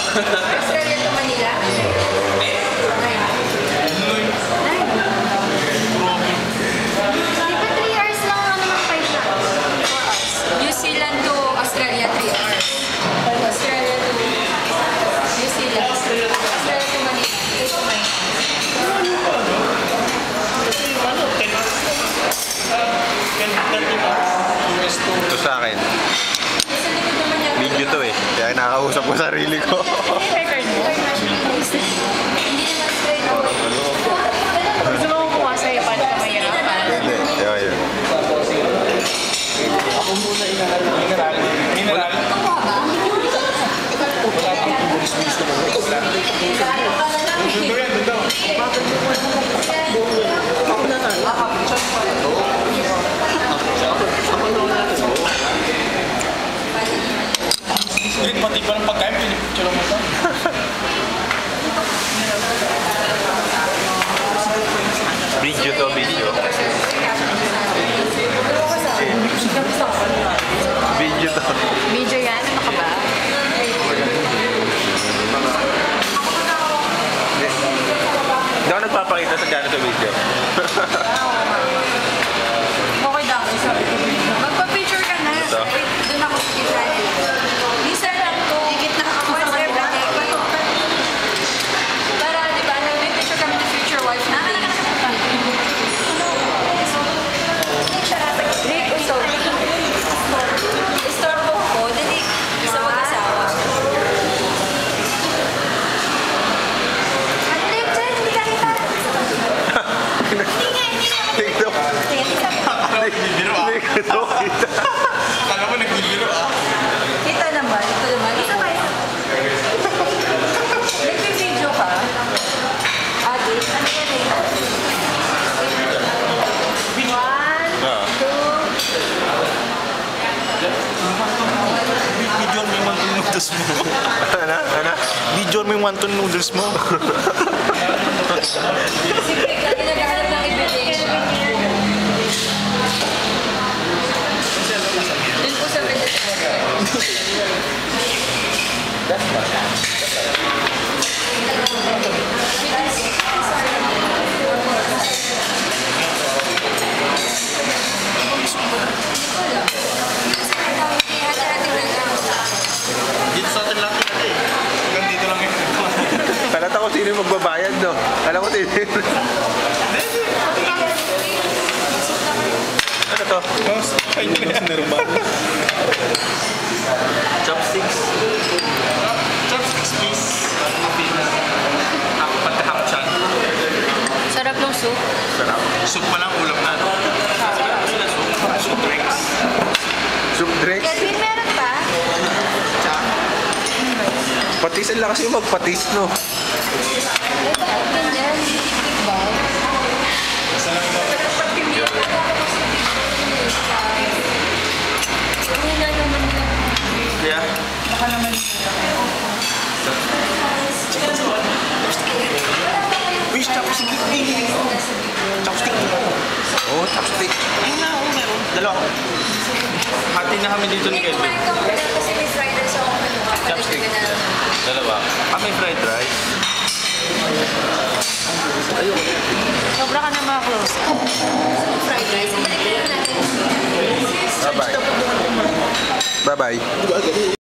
Australia to Manila? New Zealand to Australia, 3 hours. Australia to New Zealand. Australia to Manila. Ito sa akin. Video to eh. Kaya nakakausap ko sarili ko. Gusto mo kumuha sa'yo paano ka mahirapan? Hindi. Yun. Ako muna inaral. Mineral. Kumuha ba? Wala kang tulis-tulis na mga isla. Doon yan, doon daw. Ako na tayo. Ulit, pati pa ng pagkain, pinipicture mo ito. Video to, video. Video to. Video yan? Ano ka ba? Hindi ako nagpapakita sa gano'n sa video. Okay daw. Magpa-picture ka na. Ito. Wait, doon ako sa gitna. Lisa lang to. Higit na ako sa gitna. Para, di ba, nag-picture kami ng future wife natin. Rick, istorbo ko. Dili, sa mag-asawa. Ano Rick, dyan? Hindi ka kita. TikTok. Nagbibiro ah. Kala mo nagbibiro ah. Kita naman, ito naman. Isa ba yun? Nag-video ka? Ate, ano yan eh? 1, 2... Video mo yung wonton noodles mo. Ano? Video mo yung wonton noodles mo. Sige, kaya naghahanap ng invitation. Dun po sa vegetarian. Dito sa atin lang ito eh. Hanggang dito lang yun. Kalata ko sino yung magbabayad, no? Alam ko sino yun. Ano to? Ay, hindi na sinarumban. Chopsticks. Chopsticks, please. Ako pati hapchan. Sarap ng soup. Sarap. Soup pa lang, ulam na. Soup drinks. Soup drinks. Kelvin, meron pa? Patisan lang kasi yung magpatis, no? Ganyan, ba? Yeah. Baka naman. Wish, chopstick. Chopstick. Oo, chopstick. Ayun na, oo, meron. Dalawa. Hati na kami dito ni Hindi, Kelvin. kumain ka muna kasi may fried rice ako kinuha. Chopstick. Palit ka na lang. Dalawa. May fried rice. Sobra ka na mga close. Fried rice. Balik na lang natin. Bye-bye. Bye-bye.